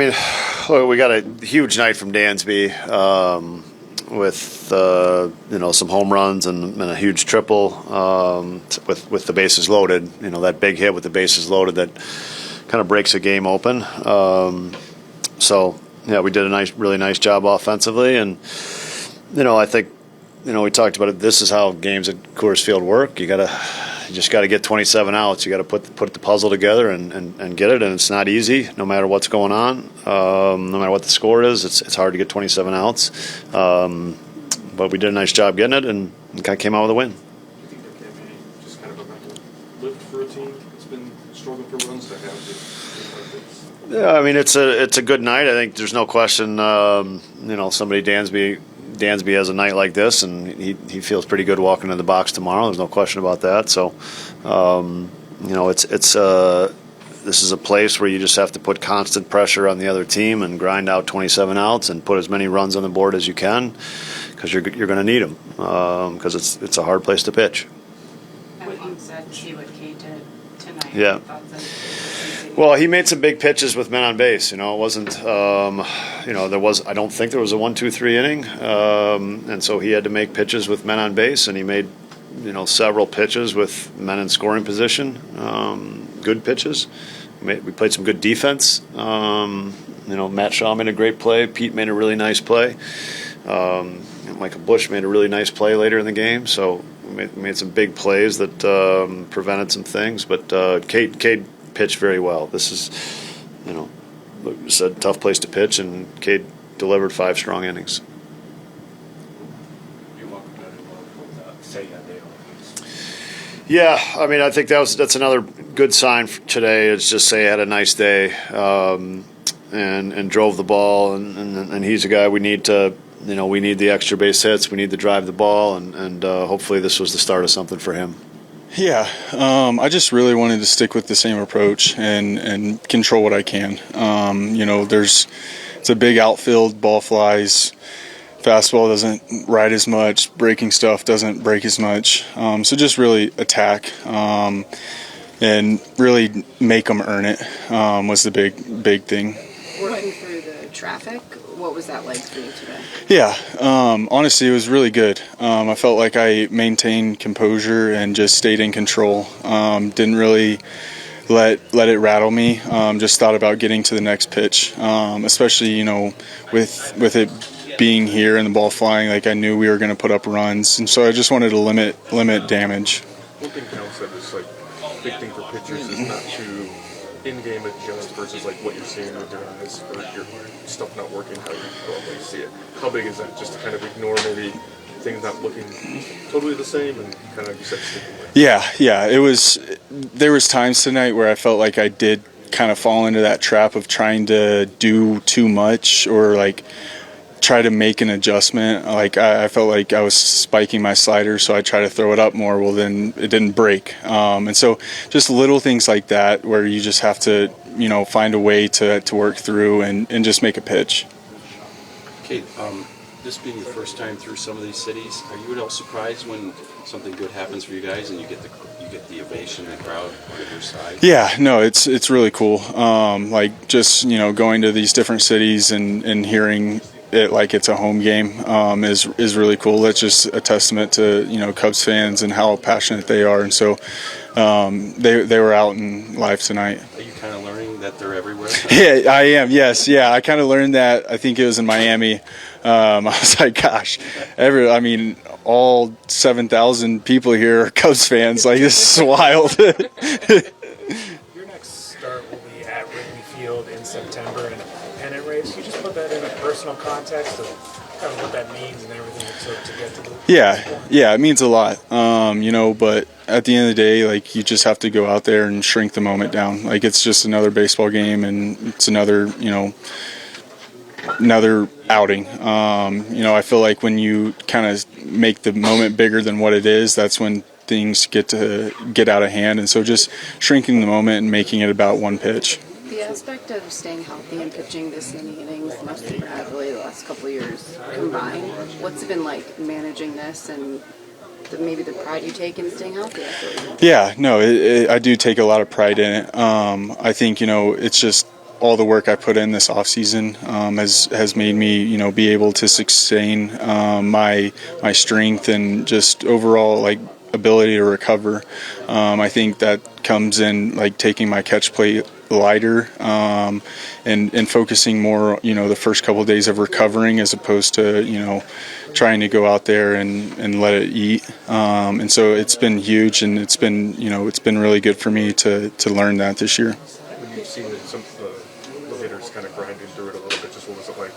I mean, look, we got a huge night from Dansby with some home runs and a huge triple with the bases loaded. That big hit with the bases loaded that kind of breaks a game open. So yeah, we did a really nice job offensively, and I think we talked about it. This is how games at Coors Field work. You just got to get 27 outs. You got to put the puzzle together and get it, and it's not easy no matter what's going on. No matter what the score is, it's hard to get 27 outs. But we did a nice job getting it, and came out with a win. Do you think there can be just kind of a mental lift for a team that's been struggling for runs to have this like this? Yeah, I mean it's a good night. I think there's no question. Dansby has a night like this, and he feels pretty good walking in the box tomorrow. There's no question about that. So, this is a place where you just have to put constant pressure on the other team and grind out 27 outs and put as many runs on the board as you can, because you're going to need them, because it's a hard place to pitch. What you said, see what Cade did tonight. Yeah. Well, he made some big pitches with men on base. It wasn't, I don't think there was a 1-2-3 inning. And so he had to make pitches with men on base, and he made, several pitches with men in scoring position. Good pitches. We played some good defense. Matt Shaw made a great play. Pete made a really nice play. Michael Bush made a really nice play later in the game. So we made some big plays that prevented some things. But Cade pitched very well. This is, it's a tough place to pitch, and Cade delivered 5 strong innings. Yeah, I mean, I think that's another good sign for today. Is just say had a nice day and drove the ball, and he's a guy we need to. We need the extra base hits. We need to drive the ball, and hopefully this was the start of something for him. Yeah, I just really wanted to stick with the same approach and control what I can. It's a big outfield, ball flies, fastball doesn't ride as much, breaking stuff doesn't break as much. So just really attack and really make them earn it was the big thing. Working through the traffic, what was that like for you today? Yeah, honestly, it was really good. I felt like I maintained composure and just stayed in control. Didn't really let it rattle me. Just thought about getting to the next pitch, especially with it being here and the ball flying. Like, I knew we were going to put up runs, and so I just wanted to limit damage. One thing Counsell said is big thing for pitchers is not to in-game adjust versus what you're seeing with your eyes or your stuff not working how you normally see it. How big is that, just to kind of ignore maybe things not looking totally the same and kind of, you said, sticking with it? Yeah. There was times tonight where I felt like I did kind of fall into that trap of trying to do too much or try to make an adjustment. I felt like I was spiking my slider, so I tried to throw it up more. Well, then it didn't break. And so just little things like that where you just have to, find a way to work through and just make a pitch. Cade, this being your first time through some of these cities, are you at all surprised when something good happens for you guys and you get the ovation, the crowd on your side? Yeah, no, it's really cool. Going to these different cities and hearing it like it's a home game is really cool. That's just a testament to Cubs fans and how passionate they are, and so they were out in live tonight. Are you kind of learning that they're everywhere? Yeah, I am. Yes, yeah. I kind of learned that. I think it was in Miami. I was like, gosh, all 7,000 people here are Cubs fans. This is wild. Your next start will be at Wrigley Field in September in a pennant race. Can you just put that in a personal context of kind of what that means and everything it took to get to the Yeah, it means a lot. But at the end of the day, you just have to go out there and shrink the moment down. It's just another baseball game, and it's another outing. I feel like when you kind of make the moment bigger than what it is, that's when things get out of hand. And so just shrinking the moment and making it about one pitch. The aspect of staying healthy and pitching this many innings must have been really the last couple of years combined. What's it been like managing this and maybe the pride you take in staying healthy? Yeah, no, I do take a lot of pride in it. I think, it's just all the work I put in this off season has made me be able to sustain my strength and just overall ability to recover. I think that comes in taking my catch play lighter and focusing more the first couple of days of recovering as opposed to trying to go out there and let it eat, and so it's been huge, and it's been really good for me to learn that this year. When you've seen some of the hitters kind of grinding through it a little bit, just what was it like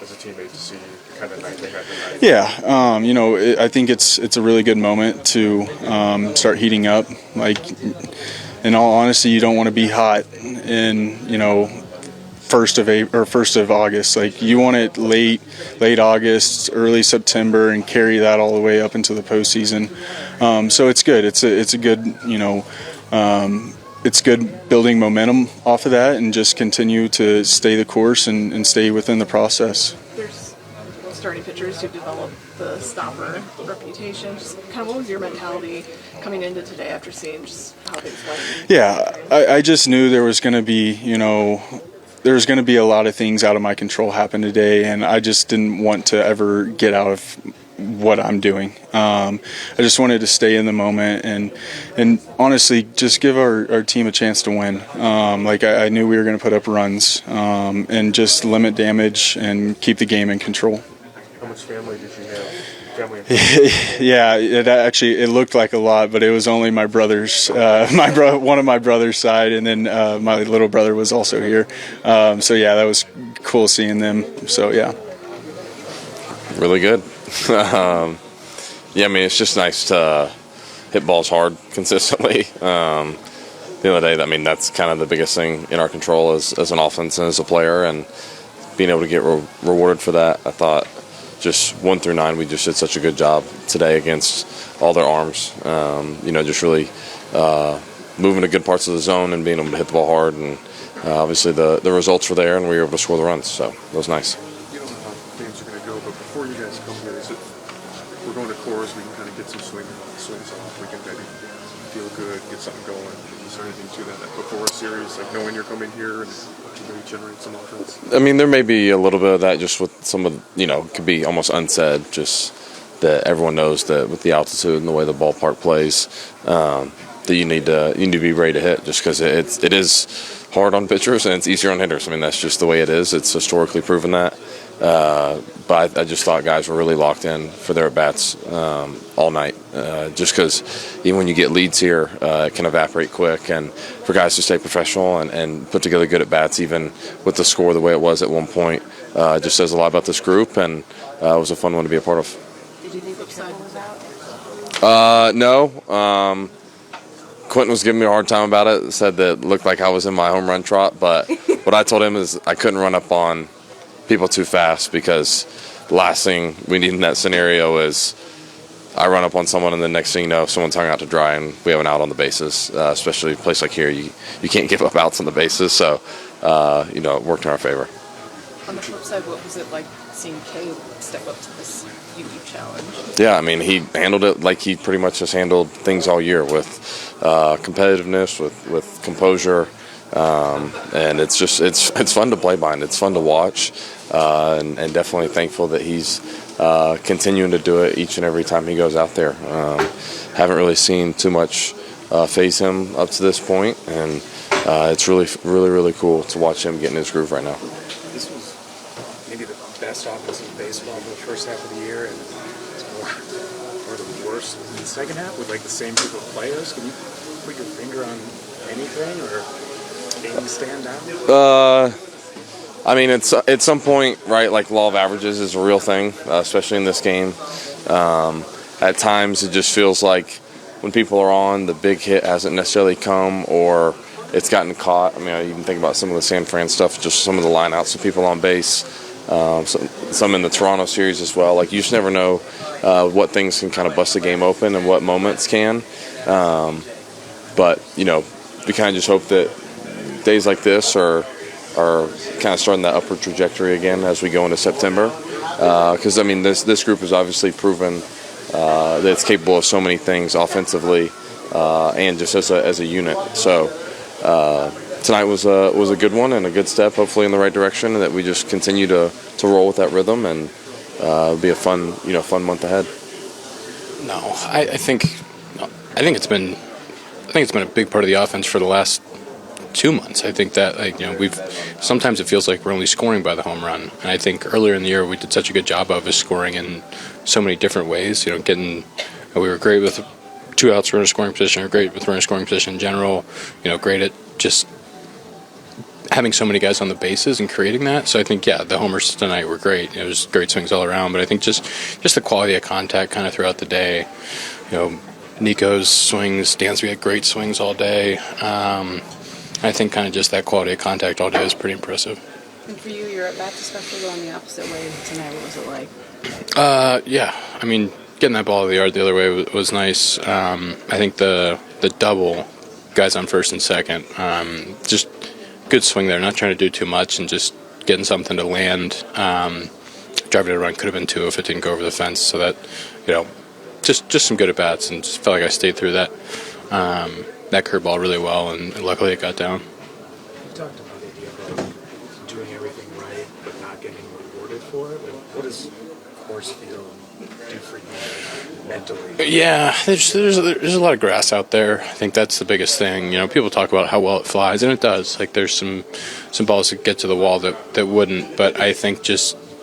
as a teammate to see the kind of night they had tonight? Yeah, I think it's a really good moment to start heating up. In all honesty, you don't want to be hot in first of August. You want it late August, early September, and carry that all the way up into the postseason. So it's good. It's a good it's good building momentum off of that, and just continue to stay the course and stay within the process. There's starting pitchers who develop the stopper reputation. Just kind of what was your mentality coming into today after seeing just how things went? Yeah, I just knew there was going to be there's going to be a lot of things out of my control happen today, and I just didn't want to ever get out of what I'm doing. I just wanted to stay in the moment and honestly just give our team a chance to win. I knew we were going to put up runs and just limit damage and keep the game in control. How much family did you have? Yeah, it looked like a lot, but it was only my brother's, one of my brother's side, and then my little brother was also here. So yeah, that was cool seeing them. So yeah, really good. Yeah, I mean, it's just nice to hit balls hard consistently. The other day, I mean, that's kind of the biggest thing in our control as an offense and as a player, and being able to get rewarded for that. I thought just 1 through 9, we just did such a good job today against all their arms. Just really moving to good parts of the zone and being able to hit the ball hard. And obviously the results were there, and we were able to score the runs. So it was nice. You don't know how games are going to go, but before you guys come here, we're going to Coors, we can kind of get some swings off. We can maybe feel good, get something going. Is there anything to that before a series, knowing you're coming here and maybe generate some offense? I mean, there may be a little bit of that just with some of, could be almost unsaid, just that everyone knows that with the altitude and the way the ballpark plays, that you need to be ready to hit, just because it is hard on pitchers and it's easier on hitters. I mean, that's just the way it is. It's historically proven that. But I just thought guys were really locked in for their at-bats all night, just because even when you get leads here, it can evaporate quick. And for guys to stay professional and put together good at-bats, even with the score the way it was at one point, just says a lot about this group, and it was a fun one to be a part of. Did you think upside was out? No. Quentin was giving me a hard time about it, said that it looked like I was in my home run trot, but what I told him is I couldn't run up on people too fast, because the last thing we need in that scenario is I run up on someone and the next thing you know, someone's hung out to dry and we have an out on the bases, especially a place like here. You can't give up outs on the bases, so it worked in our favor. On the flip side, what was it like seeing Cade step up to this unique challenge? Yeah, I mean, he handled it like he pretty much has handled things all year, with competitiveness, with composure. And it's fun to play behind. It's fun to watch, and definitely thankful that he's continuing to do it each and every time he goes out there. Haven't really seen too much phase him up to this point, and it's really, really, really cool to watch him get in his groove right now. This was maybe the best offense in baseball in the first half of the year, and it's more the worst in the second half with the same group of players. Can you put your finger on anything, or things stand out? I mean, it's at some point, right? Law of averages is a real thing, especially in this game. At times, it just feels like when people are on, the big hit hasn't necessarily come, or it's gotten caught. I mean, I even think about some of the San Fran stuff, just some of the lineouts of people on base. Some in the Toronto series as well. You just never know what things can kind of bust a game open and what moments can. But we kind of just hope that days like this are kind of starting that upward trajectory again as we go into September. Because, I mean, this group has obviously proven that it's capable of so many things offensively and just as a unit. So tonight was a good one and a good step, hopefully in the right direction, and that we just continue to roll with that rhythm, and it'll be a fun month ahead. No, I think it's been a big part of the offense for the last 2 months. I think that sometimes it feels like we're only scoring by the home run, and I think earlier in the year we did such a good job of scoring in so many different ways. We were great with 2 outs runner scoring position, or great with runner scoring position in general. Great at just having so many guys on the bases and creating that. So I think the homers tonight were great. It was great swings all around, but I think just the quality of contact kind of throughout the day. Nico's swings, Dansby had great swings all day. I think kind of just that quality of contact all day is pretty impressive. And for you, your at-bats especially going the opposite way tonight, what was it like? I mean, getting that ball to the yard the other way was nice. I think the double, guys on first and second, just good swing there, not trying to do too much and just getting something to land. Driving to run could have been 2 if it didn't go over the fence. So that, just some good at-bats, and just felt like I stayed through that curveball really well, and luckily it got down. You talked about the idea of doing everything right but not getting rewarded for it. What does Coors Field do for you mentally? Yeah, there's a lot of grass out there. I think that's the biggest thing. People talk about how well it flies, and it does. Like, there's some balls that get to the wall that wouldn't, but I think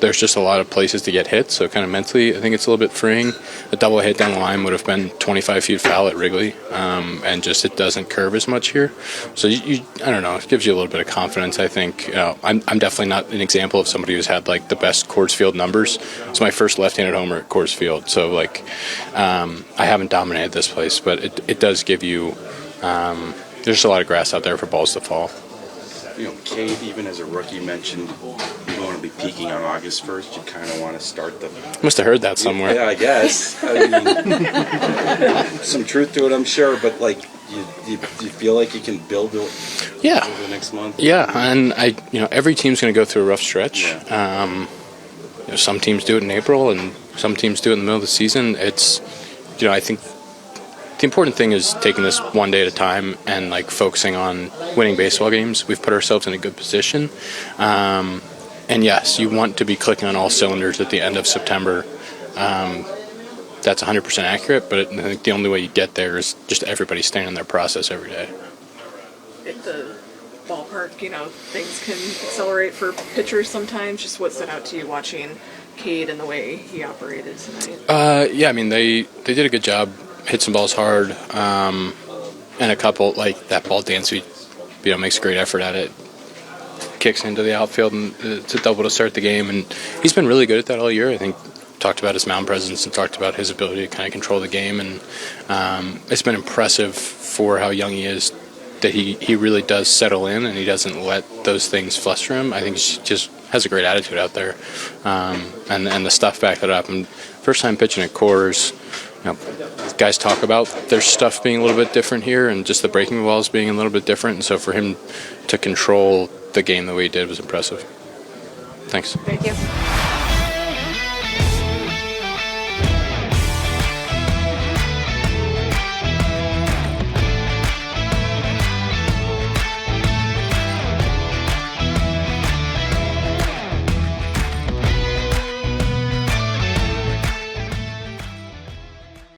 there's just a lot of places to get hit, so kind of mentally I think it's a little bit freeing. A double hit down the line would have been 25 feet foul at Wrigley, and just it doesn't curve as much here. So I don't know, it gives you a little bit of confidence, I think. I'm definitely not an example of somebody who's had like the best Coors Field numbers. It's my first left-handed homer at Coors Field, so I haven't dominated this place, but it does give you, there's a lot of grass out there for balls to fall. Cade, even as a rookie, mentioned you don't want to be peaking on August 1st. You kind of want to start the... Must have heard that somewhere. Yeah, I guess. Some truth to it, I'm sure, but you feel like you can build it over the next month? Yeah, and every team's going to go through a rough stretch. Yeah. Some teams do it in April, and some teams do it in the middle of the season. It's, I think the important thing is taking this one day at a time and focusing on winning baseball games. We've put ourselves in a good position. And yes, you want to be clicking on all cylinders at the end of September. That's 100% accurate, but I think the only way you get there is just everybody staying in their process every day. At the ballpark, things can accelerate for pitchers sometimes. Just what stood out to you watching Cade and the way he operated tonight? They did a good job. Hit some balls hard, and a couple, like that ball Dansby, makes a great effort at it. Kicks into the outfield, and it's a double to start the game, and he's been really good at that all year. I think talked about his mound presence and talked about his ability to kind of control the game, and it's been impressive for how young he is that he really does settle in and he doesn't let those things fluster him. I think he just has a great attitude out there, and the stuff backed it up. And first time pitching at Coors, guys talk about their stuff being a little bit different here and just the breaking balls being a little bit different. And so for him to control the game the way he did was impressive. Thanks. Thank you.